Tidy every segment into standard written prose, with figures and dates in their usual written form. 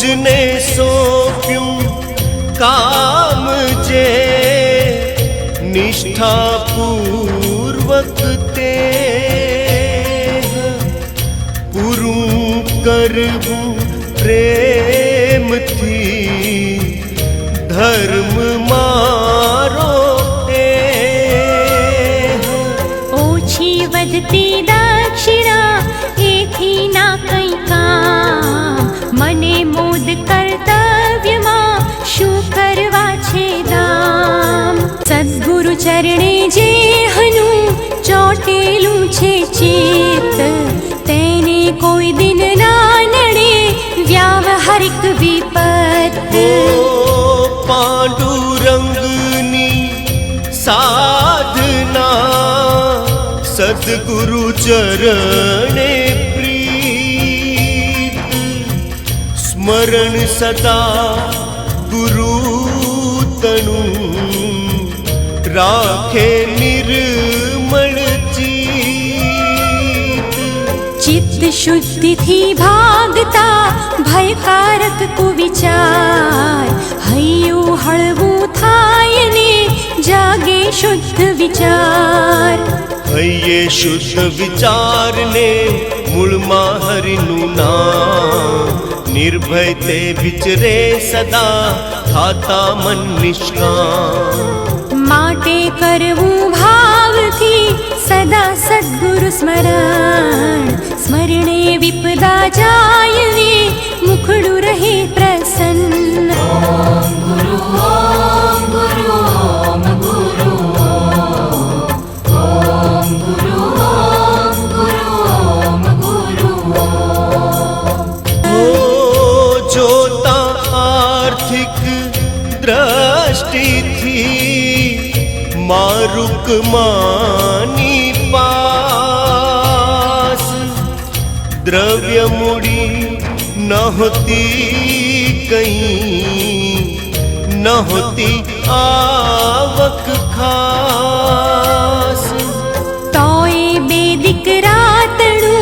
मुझने सौंप्यूं काम जे निष्ठा पूर्वक ते पूरू करवू प्रेम थी धर्म मारो ओछी वधती दक्षिणा एथी ना कई काम मने मोद कर्तव्यमा शू करवा छे दाम सद्गुरु चरणे जे हनु ચોટેલું છે ચિત્ત તેને કોઈ દિન ના નડે વ્યાવહારિક વિપત્તિ पांडुरंगनी साधना सद्गुरु चरणे प्रीत स्मरण सदा गुरु तनु राखे निर्मल चित्त शुद्धि थी भागता भयकारक कुविचार हयु हळवू थाय ने जागे शुद्ध विचार हये शुद्ध विचार ने मूळमा हरिनु नाम निर्भय ते विचरे सदा थाता मन निष्काम माटे करवू भावथी सदा सद्गुरु स्मरण स्मरणे विपदा जायवे मुखडू रहे प्रसन्न ओम गुरु ओम गुरु ओम गुरु ओम गुरु ओम गुरु ओम गुरु ओ जोता आर्थिक दृष्टि थी मारुक मानी पास द्रव्य मूड़ी न होती कहीं न होती आवक खास तोय बे दीकरा तणु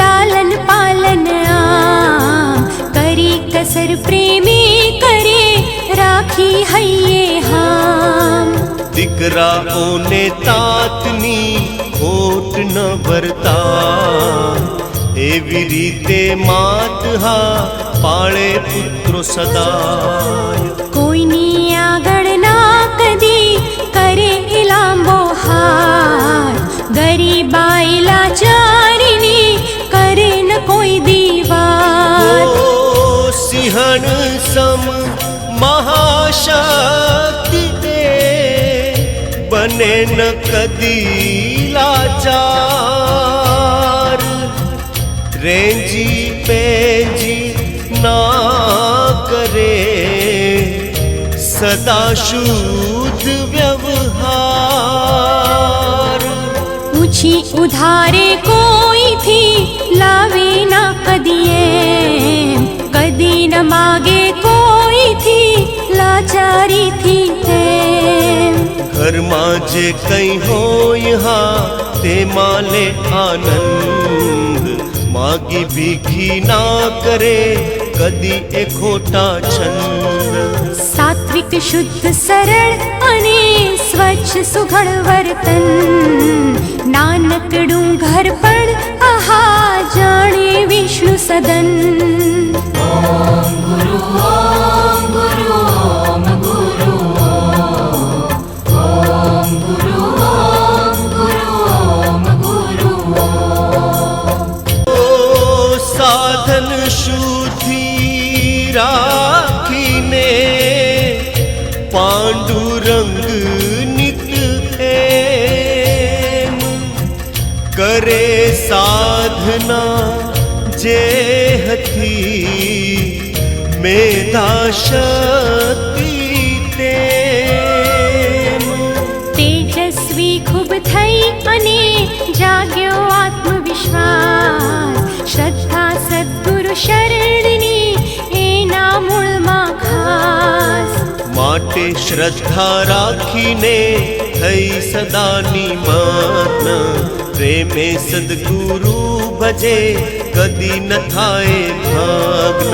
लालन पालन आम करी कसर प्रेमी करे राखी हये हाम दीकरा ओने तातनी खोट न भरता एवी रीते मात हा पाळे पुत्रो सदाय कोईनी आगळ ना कदी करे इलांबो हार गरीबाई लाचारीनी करे न कोई दीवार ओ सिंहण सम महाशक्ति बने न कदी लाचार रेंजी पेंजी ना करे सदा शुद्ध व्यवहार ऊंची उधारे कोई थी लावे ना कदिए कदी न मागे कोई थी लाचारी थी घर माजे कई हो यहाँ ते माले आनंद मागी भीखी ना करे कदी ए खोटा छंद सात्विक शुद्ध सरल अने स्वच्छ सुघड़ वर्तन नानकड़ू घर पण आहा जाने विष्णु सदन ओम गुरु ओम गुरु ओम गुरु ओम गुरु ओम गुरु ओम गुरु ओ साधन शुद्धि राखीने पांडुरंग नित एम करे साधना जे हथी मेधा शक्ति तेजस्वी खूब थई अने जाग्यो आत्मविश्वास श्रद्धा सद्गुरु शरणनी एना मूळमां खास माटे श्रद्धा राखीने थई सदानी मग्न प्रेमे सद्गुरु भजे कदी न थाए भाग्न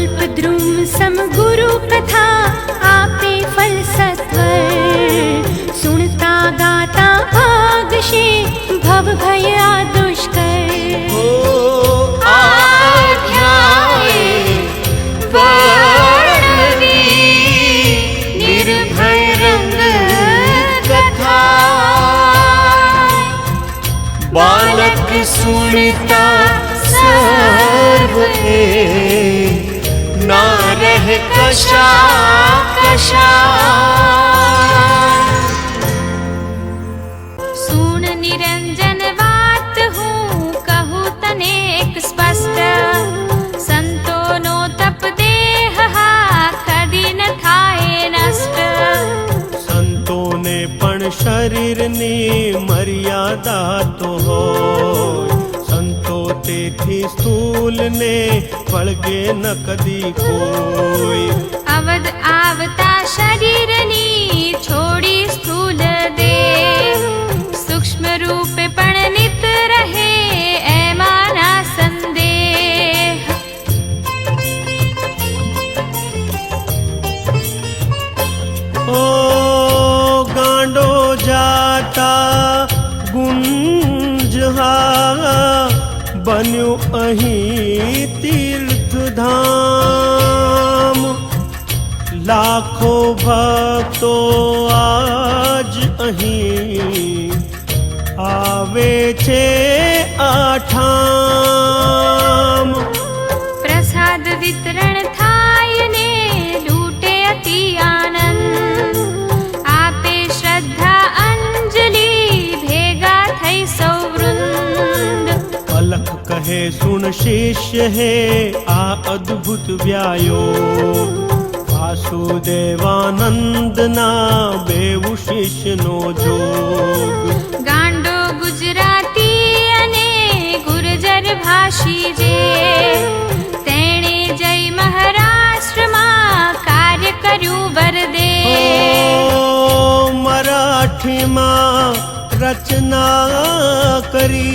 कल्पद्रुम सम गुरु प्रथा आपे फल सत्वर सुनता गाता भागशे भव भय आ दुष्कर हो आध्याय वर्णवी निर्भय रंग कथा बालक सुनता सर्व ना रह कशा कशा सुन निरंजन बात हूँ कहूँ तनेक स्पष्ट संतो नो तप देह हा कदी न थाए नष्ट संतो ने पण शरीर ने मर्यादा तो हो संतो तेथी स्थूल ने वळगे न कदी कोई अवध आवता शरीर नी छोड़ी स्थूल दे सूक्ष्म रूप पण नित रहे एमाना संदेह ओ गांडो जाता गुंजहा बन्यु अहीं तीर्थ धाम लाखो भक्तो आज अहीं आवे छे आठाम प्रसाद वितरण थाय ने लूटे अति आनंद आपे श्रद्धा अंजलि भेगा थई सौ वृंद अलख कहे सुन शिष्य है आ अद्भुत व्यायो वासुदेवानंद ना बेवु शिष्य नो जोग गांडो गुजराती अने गुर्जर भाषी जे तेणे जय महाराष्ट्र मां कार्य कर्યું वरदे ओ मराठी मां रचना करी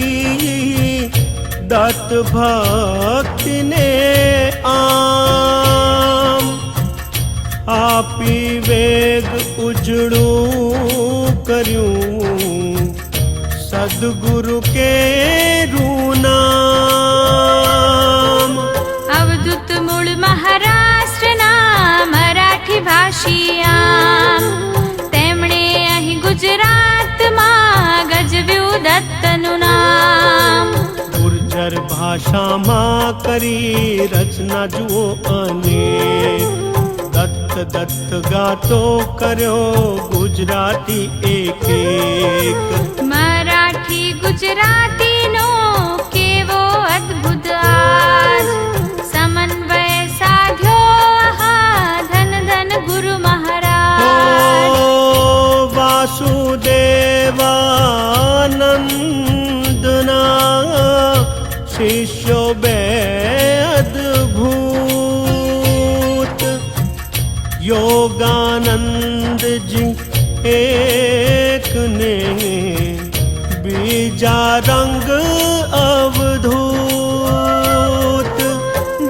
दत्त भक्ति ने आम आपी वेग उजड़ू कर्યું सदगुरु के रूनाम अवधूत मूळ महाराष्ट्રના મરાઠી ભાષીયા તેમણે અહીં ગુજરાતમાં ગજવ્યું દત્તનું નામ ગુર્જર ભાષામાં કરી રચના જુઓ અને દત્ત દત્ત ગાતો કર્યો ગુજરાતી એક એક મરાઠી ગુજરાતીનો કેવો અદ્ભુત આજ સમન્વય સાધ્યો આહા ધન ધન ગુરુ મહારાજ વાસુદેવાનંદના શિષ્યો બે અદ્ભુત યોગાનંદ जी एक ने बीजा रंग अवधूत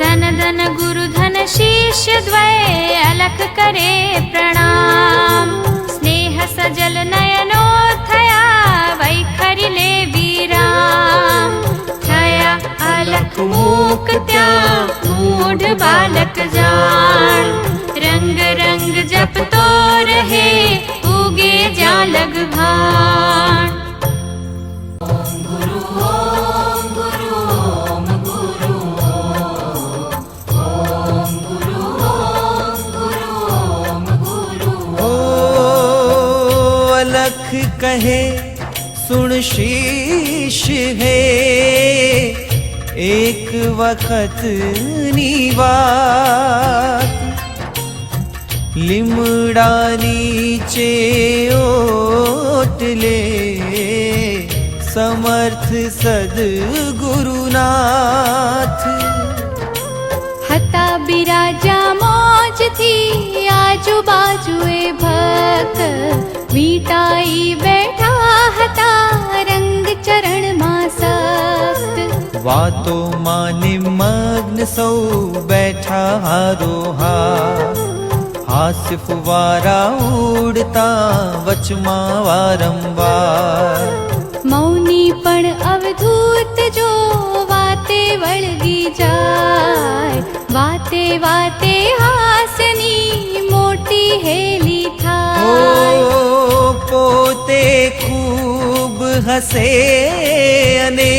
धन धन गुरु धन शिष्य द्वय अलख करे प्रणाम स्नेह सजल नयनो थया वैखरी ले वीराम थया अलख मूक त्या मूढ़ बालक जान रंग रंग जपतो रहे उगे जा लग भान अलख कहे सुन शीश है एक वखत नी बात લીમડા નીચે ઓટલે સમર્થ સદગુરુનાથ હતા બિરાજા મોજથી આજુબાજુએ ભક્ત વીંટાઈ બેઠા હતા રંગ ચરણમાં સખ્ત વાતોમાં નિમગ્ન સૌ બેઠા હારોહાર, હાસ્ય ફુવારા ઉડતા વચમાં વારંવાર. મૌની પણ અવધૂત જો વાતે વળગી જાય, વાતે વાતે હાસ્યની મોટી હેલી થાય. ઓ પોતે ખૂબ હસે અને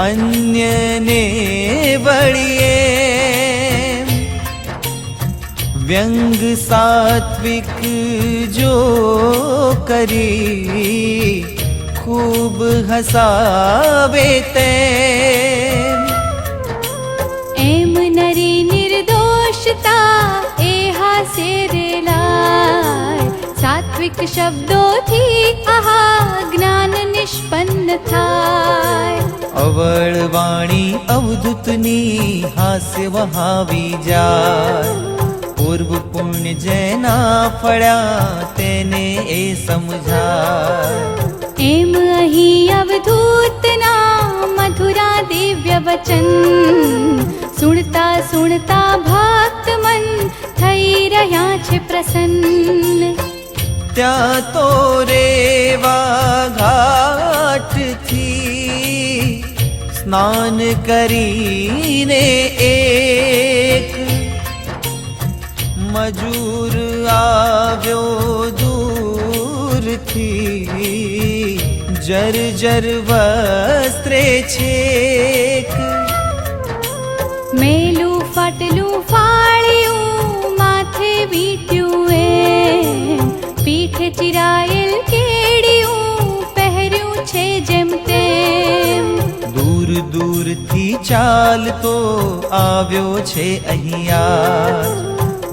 અન્યને વળીએ, વ્યંગ સાત્વિક જો કરી ખૂબ હસાવે તેમ. એમ નરી નિર્દોષતા એ હાસ્ય રેલાય, સાત્વિક શબ્દોથી આહા જ્ઞાન નિષ્પન્ન થાય. અવળ વાણી અવધૂતની હાસ્ય વહાવી જાય, પૂર્વ પુણ્ય જેના ફળ્યા તેને એ સમજાય. એમ અહીં અવધૂતના મધુરા દિવ્ય વચન, સુણતા સુણતા ભક્ત મન થઈ રહ્યા છે પ્રસન્ન. ત્યાં તો રેવા ઘાટથી સ્નાન કરીને એક મજૂર આવ્યો દૂરથી, જર્જર વસ્ત્રે છેક. મેલું ફાટલું ફાળ્યું માથે વીટ્યું એ, પીઠે ચિરાયેલ કેડિયું પહેર્યું છે જેમ તેમ. દૂર દૂરથી ચાલતો આવ્યો છે અહીંયા,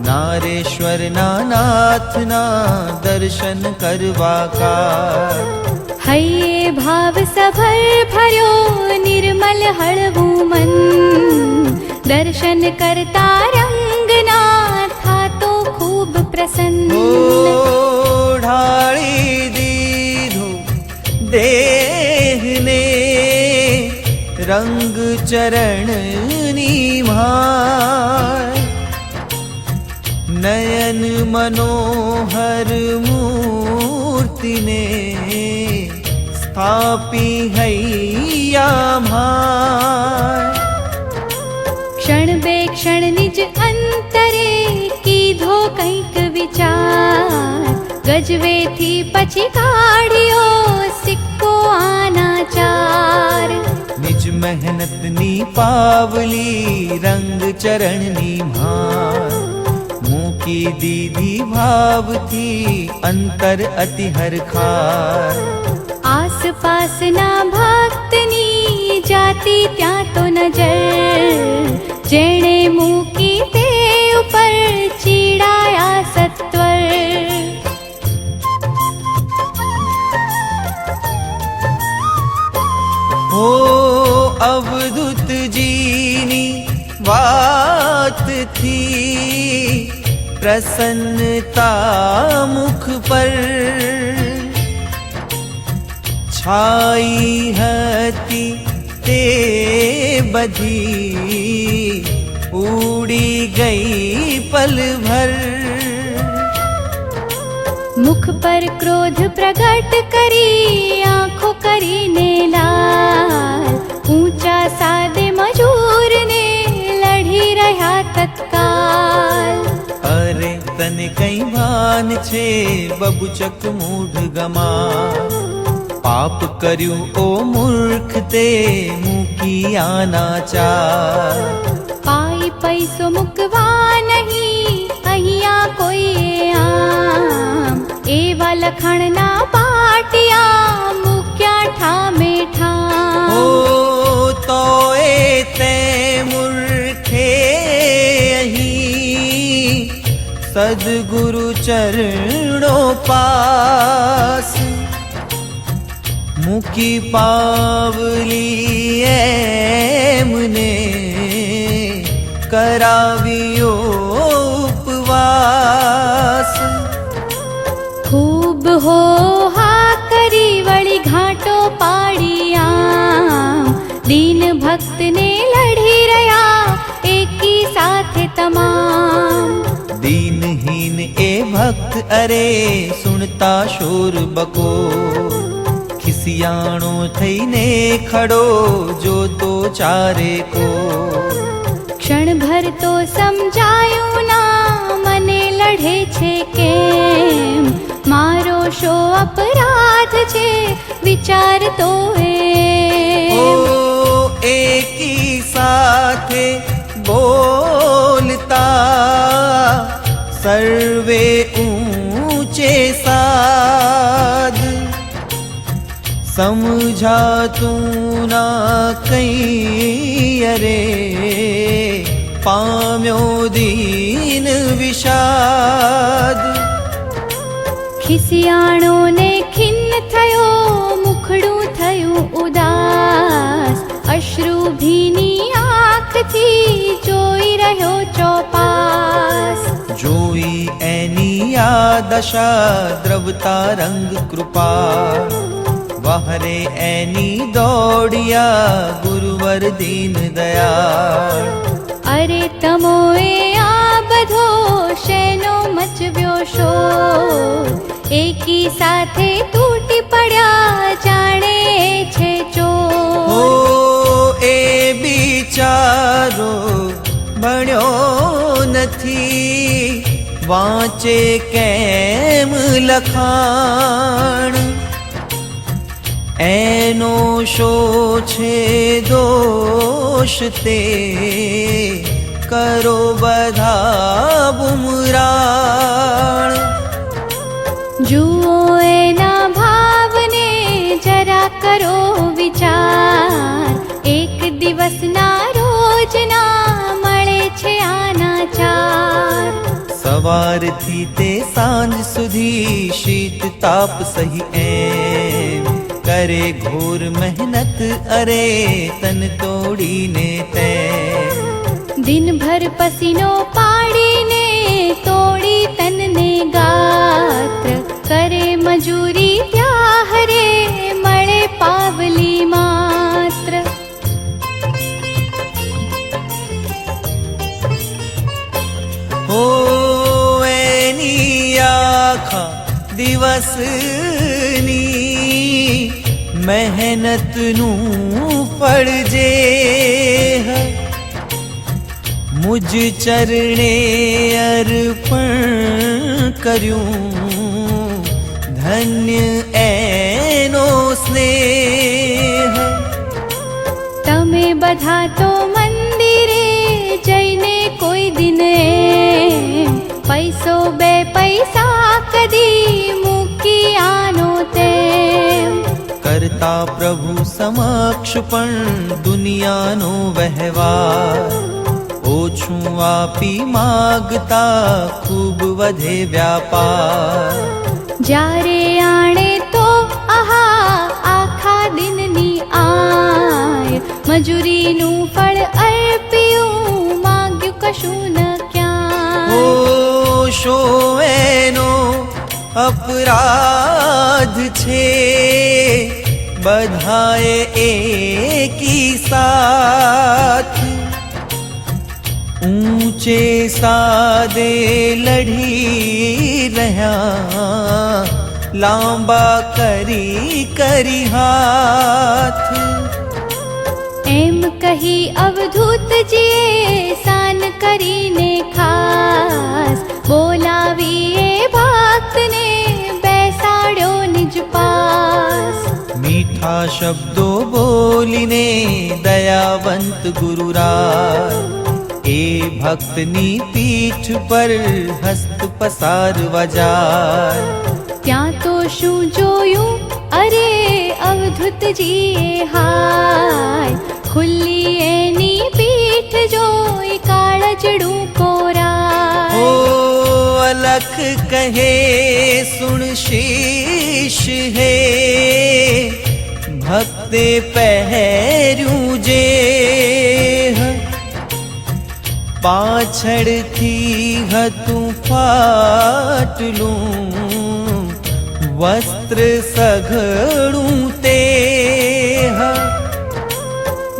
નારેશ્વરના નાથના દર્શન કરવા કાર. હૈયે ભાવ સભર ભર્યો નિર્મલ હળવું મન, દર્શન કરતા રંગના થાતો ખૂબ પ્રસન્ન. ઢાળી દીધો દેહને રંગ ચરણની ભાર, નયન મનોહર મૂર્તિને સ્થાપી હૈયા ભાર. ક્ષણ બે ક્ષણ નિજ અંતરે કીધો કંઈક વિચાર, ગજવેથી પછી કાઢ્યો સિક્કો આનાચાર. નિજ મહેનતની પાવલી રંગ ચરણની ભાર, મૂકી દીધી ભાવથી અંતર અતિ હરખાર. આસપાસના ભક્તની જાતિ ત્યાં તો નજર, જેણે મૂકી તે ઉપર ચીડાયા સત્વર. હો અવધૂતજીની વાતથી પ્રસન્નતા મુખ પર છાઈ હતી તે બધી ઉડી ગઈ પલભર. મુખ પર ક્રોધ પ્રગટ કરી આંખો કરીને લાલ, ઊંચા સાદે મજૂરને લડી રહ્યા તત્કાલ. અરે તને કઈ ભાન છે બબુચક મૂઢ ગમા, પાપ કર્યું ઓ મૂર્ખ તે મૂકી આનાચાર. પાઈ પૈસો મૂકવા નહીં અહીંયા કોઈએ આમ, એવા લખાણના પાટિયા મૂક્યા ઠામે ઠામ. ઓ તો એ તે મૂર્ખે અહીં સદગુરુ ચરણો પાસ, મૂકી પાવલી એમને કરાવ્યો ઉપવાસ. ખૂબ હો હા કરી વળી ઘાટો પાડી આમ, દીન ભક્તને લડી રહ્યા એકી સાથે તમામ. दीनहीन ए भक्त अरे सुनता शोर बको खिसियाणो थईने खड़ो जो तो चारे को. ક્ષણ ભર તો સમજાયું ના મને લડે છે કેમ, મારો શો અપરાધ છે વિચાર તો ओ एकी साथे बोलता सर्वे ऊंचे साध. समझातूं ना कहीं अरे पाम्यो दीन विषाद. ખિસિયાણો ને ખિન્ન થયો મુખડું થયું ઉદાસ, અશ્રુ ભીની આંખથી જોઈ રહ્યો ચોપાસ. જોઈ એની આ દશા દ્રવતા રંગ કૃપા વહરે એની દોડિયા ગુરુવર દીન દયાળ. અરે તમોએ આ બધો શેનો મચવ્યો શોર, એકી સાથે તૂટી પડ્યા જાણે છે ચોર. ઓ એ બિચારો ભણ્યો નથી વાંચે કેમ લખાણ. એનો શો છે દોષ તે કરો બધા બુમરાણ. જુઓ એના ભાવને જરા કરો વિચાર, એક દિવસના રોજના મળે છે આના ચાર. સવારથી તે સાંજ સુધી શીત તાપ સહી એમ કરે ઘોર મહેનત અરે તન તોડીને તેમ. દિનભર પસીનો પાડીને તોડી તનને ગાત્ર, કરે મજૂરી ત્યાં હરે મળે પાવલી માત્ર. હો એની આખા દિવસની મહેનતનું ફળ જે મુજ ચરણે અર્પણ કર્યું ધન્ય એનો સ્નેહ. તમે બધા તો મંદિરે જઈને કોઈ દિન એમ પૈસો બે પૈસા કદી મૂકી આનો તેમ. કરતા પ્રભુ સમક્ષ પણ દુનિયાનો વહેવાર ઓછું આપી માગતા ખૂબ વધે વ્યાપાર. જ્યારે આણે તો આહા આખા દિનની આય, મજૂરીનું ફળ અર્પ્યું માગ્યું કશું ન ક્યાંય. ઓ શો એનો અપરાધ છે બધાએ એકી સાથ. ઊંચે સાદે લડી રહ્યા લાંબા કરી હાથ. એમ કહી અવધૂતજીએ સાન કરીને ખાસ બોલાવીએ ભક્તને બેસાડ્યો નિજ પાસ. મીઠા શબ્દો બોલીને દયાવંત ગુરુરાજ એ ભક્તની પીઠ પર હસ્ત પસારવા જાય. ત્યાં તો શું જોયું અરે અવધૂતજીએ હાય, ખુલ્લી એની પીઠ જોઈ કાળજડું કોરાય. ઓ અલખ કહે સુણ શીશ હે ભક્તે પહેર્યું જે પાછળથી હતું ફાટલું વસ્ત્ર સઘળું તે.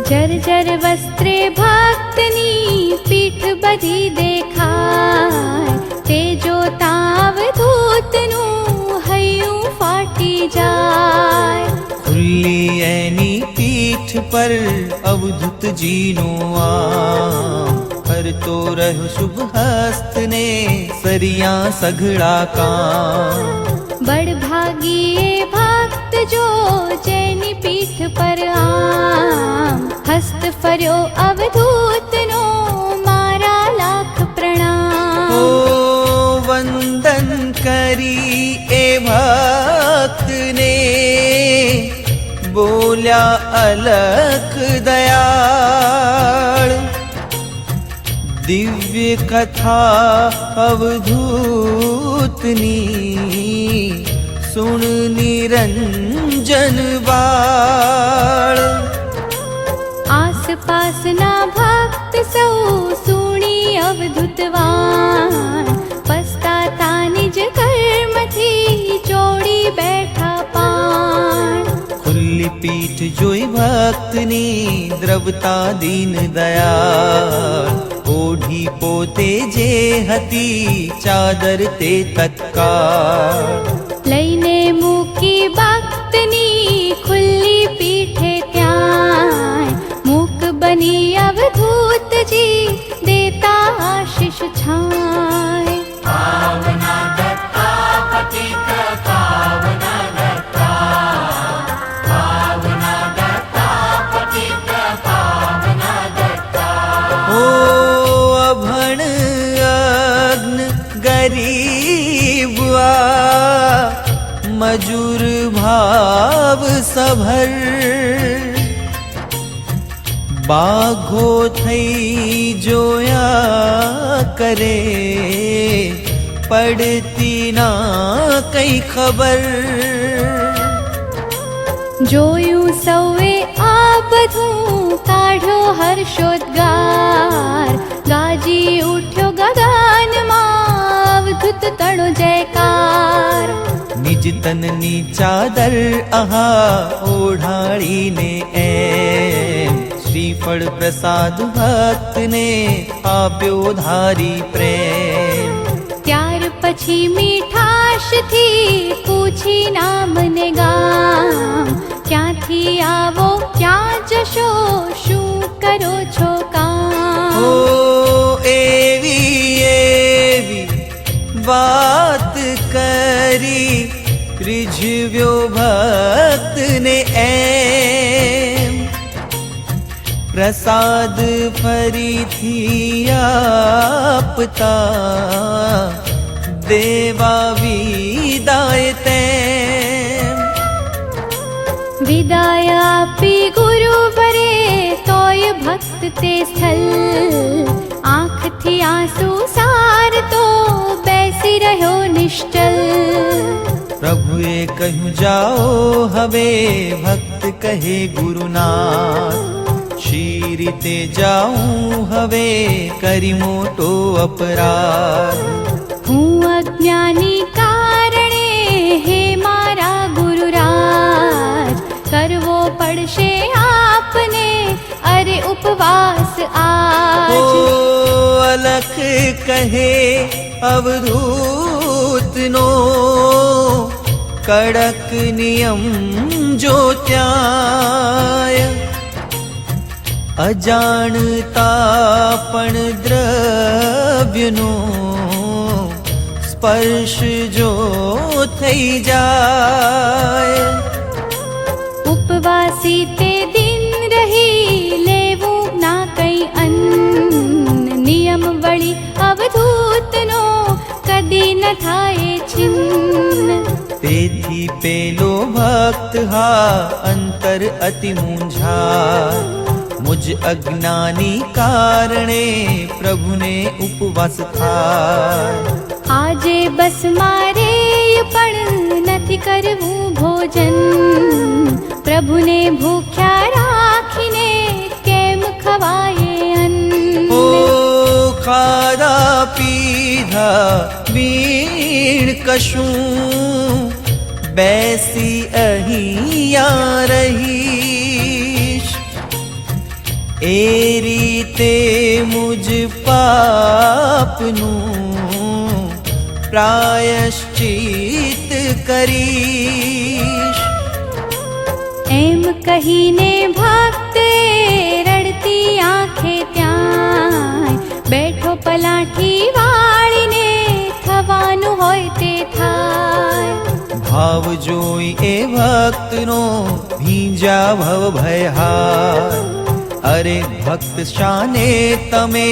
જર્જર વસ્ત્રે ભક્તની પીઠ બધી દેખાય, તે જોતા અવધૂતનું હૈયું ફાટી જાય. ખુલ્લી એની પીઠ પર અવધૂતજીનો આમ, ફરતો રહ્યો શુભ હસ્તને સરિયા સઘળા કામ. બળભાગીએ ભક્ત જો જેની પીઠ પર આમ, હસ્ત ફર્યો અવધૂતનો મારા લાખ પ્રણામ. ઓ વંદન કરી એ ભક્તને બોલ્યા અલખ દયાળ. દિવ્ય કથા અવધૂતની સુણ નિરંજન બાળ. આસપાસના ભક્ત સૌ સુણી અવધૂતવાન, પસ્તાતા નિજ કર્મથી ચોડી બેઠા પાણ. ખુલ્લી પીઠ જોઈ ભક્તની દ્રવતા દીન દયાળ. ઓઢી પોતે જે હતી ચાદર તે તત્કાળ. લઈને મૂકી ભક્તની ખુલ્લી પીઠે ત્યાં, મૂક બની અવધૂતજી દેતા આશીષ છાય. પાવના દત્તા પતિત પાવના દત્તા, પાવના દત્તા પતિત પાવના દત્તા. ઓ અભણ અગ્ન ગરીબ આ, મજૂર ભાવ સભર. બાઘો થઈ જોયા કરે, પડતી ના કઈ ખબર. જોયું સૌએ આ બધું કાઢ્યો હર્ષોદ્ગાર, ગાજી ઉઠ્યો ગગનમાં અવધૂત તણો જયકાર. નિજ તનની ચાદર આહા ઓઢાડીને એમ, શ્રીફળ પ્રસાદ ભક્તને આપ્યો ધારી પ્રેમ. ત્યાર પછી મીઠાશથી પૂછી નામને ગામ, ક્યાંથી આવો ક્યાં જશો શું કરો છો કામ. ઓ એવી એવી વાત કરી રીઝવ્યો ભક્તને એમ. પ્રસાદ ફરીથી આપતા દેવા વિદાય તેમ. વિદાય આપી ગુરુવરે તોય ભક્ત તે સ્થલ, આંખથી આંસુ સારતો બેસી રહ્યો નિશ્ચલ. પ્રભુએ કહ્યું જાઓ હવે, ભક્ત કહે ગુરુનાથ. શી રીતે જાઉં હવે કરી મોટો અપરાધ. હું અજ્ઞાની કારણે હે મારા ગુરુરાજ, કરવો પડશે આપને અરે ઉપવાસ આજ. ઓ અલખ કહે અવધૂતનો, કડક નિયમ જો ત્યાંય. અજાણતા પણ દ્રવ્યનો સ્પર્શ જો થઈ જાય. ઉપવાસી તે દિન રહી લેવું ના કઈ અન્ન, નિયમ વળી અવધૂતનો કદી ન થાય છિન્ન. તેથી પેલો ભક્ત હા અંતર અતિ મૂંઝાય. મુજ અજ્ઞાની કારણે પ્રભુને ઉપવાસ થાય. આજે બસ મારે પણ નથી કરવું ભોજન, પ્રભુને ભૂખ્યા રાખીને કેમ ખવાય અન્ન. ઓ ખાધા પીધા બીણ કશું, બેસી અહીંયા રહીશ. એ રીતે મુજ પાપનું પ્રાયશ્ચિત કરીશ. એમ કહીને ભક્તે રડતી આંખે ત્યાં બેઠો પલાઠી વાળીને થવાનું હોય તે થાય. ભાવ જોઈ એ ભક્તનો ભીંજા ભવ ભયહાર. અરે ભક્ત શાને તમે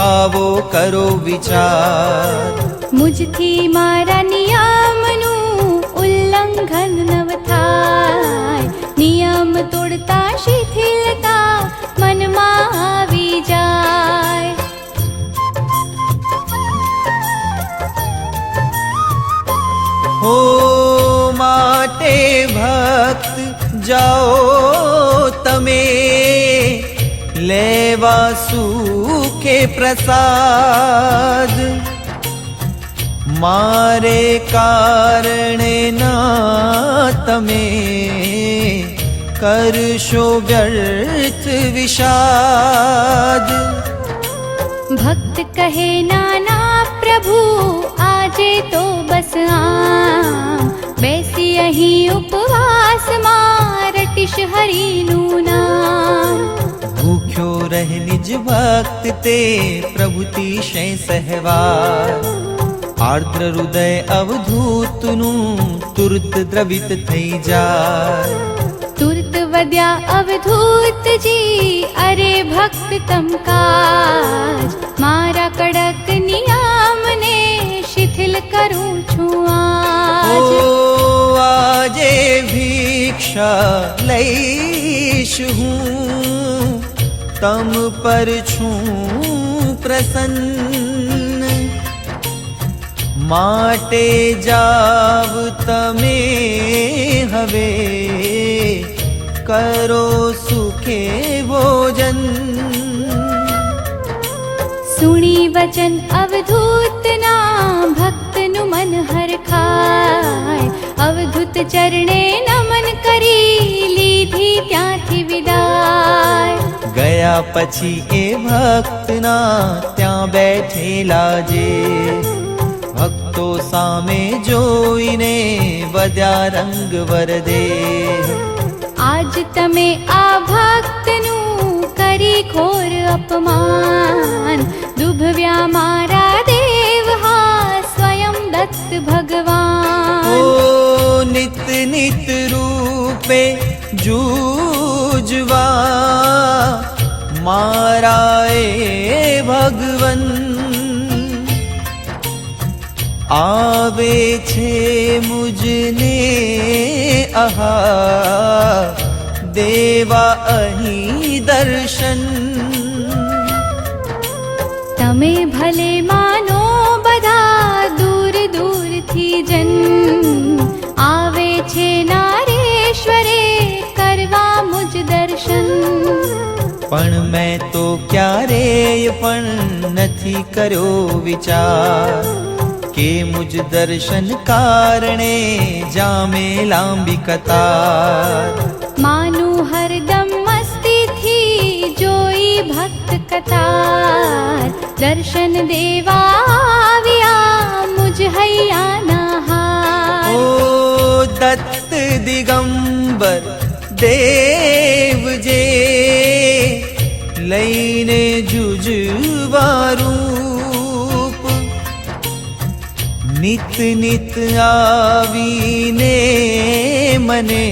આવો કરો વિચાર. મુજથી મારા નિયમનું ઉલ્લંઘન નવ થાય. નિયમ તોડતા શિથિલતા મનમાં આવી જાય. હો માટે ભક્ત જાઓ તમે લેવા સુખે પ્રસાદ. મારે કારણે ના તમે કરશો વ્યર્થ વિષાદ. ભક્ત કહે નાના પ્રભુ આજે તો બસ આમ બેસી અહીં ઉપવાસમાં રટીશ હરિનું નામ. ભૂખ્યો રહે નિજ ભક્ત તે પ્રભુતિશય સહેવાર. આર્દ્ર હૃદય અવધૂતનું તુરત દ્રવિત થઈ જાય. તુર્ત વદ્યા અવધૂતજી અરે ભક્ત તમ કાજ. મારા કડક નિયમને શિથિલ કરું છું આજ. ઓ આજે ભિક્ષા લઈશ હું તમ પર છું પ્રસન્ન. માટે જાવ તમે હવે કરો સુખે ભોજન. સુણી વચન અવધૂતના ભક્તનું મન હરખાય. અવધૂત ચરણે નમન કરી લીધી ત્યાંથી વિદાય. ગયા પછી એ ભક્તના ત્યાં બેઠેલા જે ભક્તો સામે જોઈને વધ્યા રંગ વરદે. આજ તમે આ ભક્તનું કરી ઘોર અપમાન. દુભવ્યા મારા દેવ હા સ્વયં દત્ત ભગવાન. ઓ નિત નિત રૂપે જૂજવા મારા એ ભગવન. આવે છે મુજને આહા દેવા અહીં દર્શન. તમે ભલે માનો બધા દૂર દૂરથી જન. આવે છે નારેશ્વરે કરવા મુજ દર્શન. પણ મેં તો ક્યારેય પણ નથી કર્યો વિચાર કે મુજ દર્શન કારણે જામે લાંબી કતાર. માનું હરદમ મસ્તીથી જોઈ ભક્ત કતાર. દર્શન દેવા આવ્યા મુજ હૈયાના હાર. ઓ દત્ત દિગંબર દેવ જે લઈને જુજવારૂપ. નિત નિત આવીને મને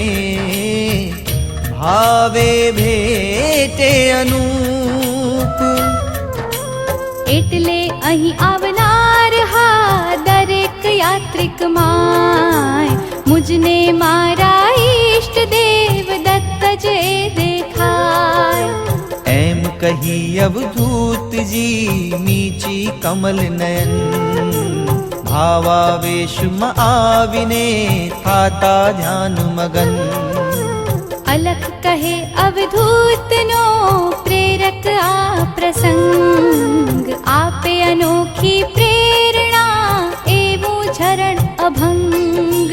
ભાવે ભેટે અનુપ. એટલે અહીં આવનાર હા દરેક યાત્રિક માય. મુજને મારા ઈષ્ટ દેવ દત્ત જે દેખાય. એમ કહી અવધૂતજી મીચી કમલ નયન ભાવાવેશમાં આવીને થાતા ધ્યાન મગન. અલખ કહે અવધૂતનો પ્રેરક આ પ્રસંગ. આપે અનોખી પ્રેરણા એવું ઝરણ અભંગ.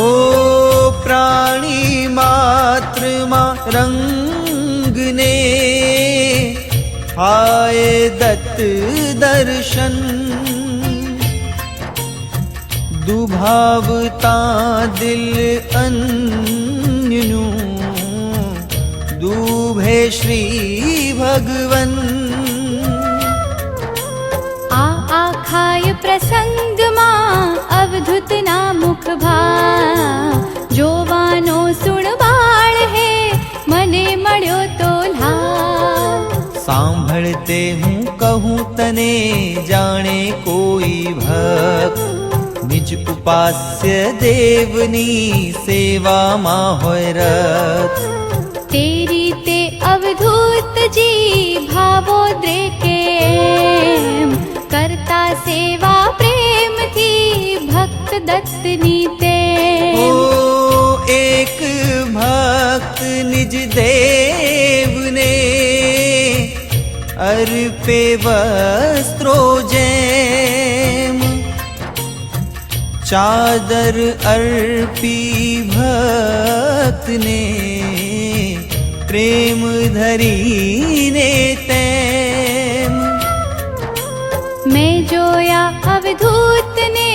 ઓ रंगने आए दत्त दर्शन दुभावता दिल अन्यनु दुभे श्री भगवन आखाय प्रसंगમાં અવધૂતના મુખ ભાવ જોવાનો સુણબાળ હે મને મળ્યો તો લાભ સાંભળતે હું કહું તને જાણે કોઈ ભક્ત નિજ ઉપાસ્ય દેવની સેવામાં હોય રત તે રીતે અવધૂતજી ભાવોદ્રેકે કરતા સેવા પ્રેમથી ભક્ત દત્તની તે ओ एक भक्त निज देवने अर्पे वस्त्रो जेम चादर अर्पी भक्तने प्रेम धरीने तेम મેં જોયા અવધૂતને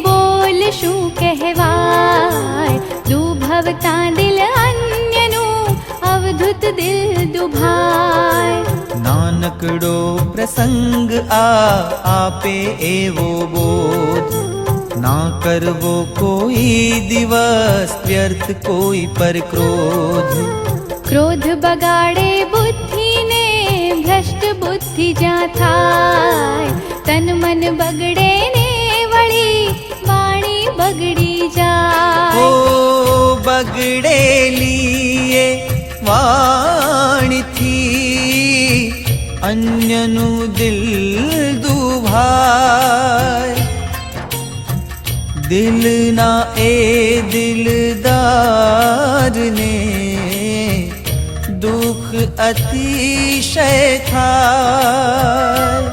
બોલ શું કહેવાય દુભવતા દિલ અન્યનું અવધૂત દિલ દુભાય નાનકડો પ્રસંગ આપે એવો બોધ ના કરવો કોઈ દિવસ વ્યર્થ કોઈ પર ક્રોધ ક્રોધ બગાડે બુદ્ધિને ભ્રષ્ટ બુદ્ધિ જ્યાં થાય તન મન બગડે ને વળી વાણી બગડી જાય ઓ બગડેલી એ વાણીથી અન્યનું દિલ દુભાય દિલના એ દિલદારને દુઃખ અતિશય થાય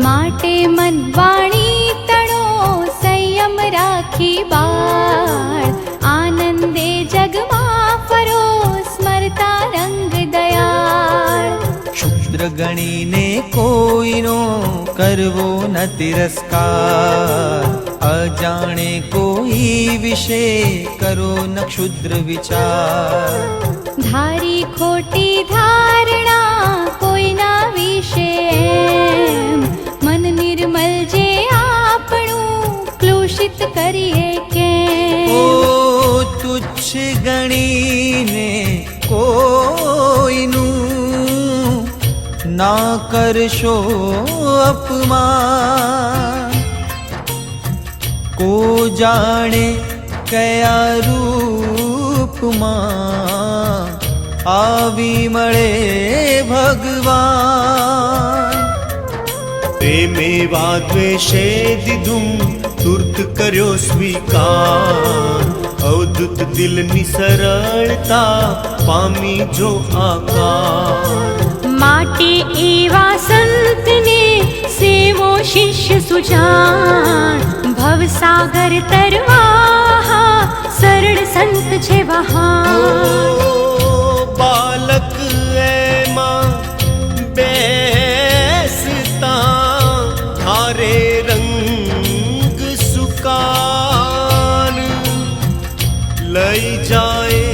માટે મન વાણી તણો સંયમ રાખી બાળ આનંદે જગમાં ફરો સ્મરતા રંગ દયાળ ક્ષુદ્ર ગણીને કોઈનો કરવો ન તિરસ્કાર અજાણે કોઈ વિશે કરો ન ક્ષુદ્ર વિચાર ધારી ખોટી ધારણા કોઈના વિશે મન નિર્મલ જે આપણું ક્લુષિત કરીએ કે ઓ તુચ્છ ગણીને કોઈનું ના કરશો અપમાન કો જાણે કયા રૂપમાં આવી મળે ભગવાન પ્રેમેવા દ્વેષે દીધું તુર્ત કર્યો સ્વીકાર અવધૂત દિલની સરળતા પામી જો આકાર માટે એવા સંતને સેવો શિષ્ય સુજાન ભવસાગર તરવા સરળ સંત છે વહાં બાલક એમાં બેસતા હારે રંગ સુકાન લઈ જાય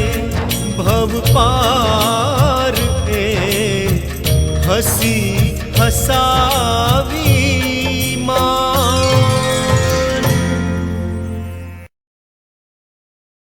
ભવ પાર એ હસી હસાવે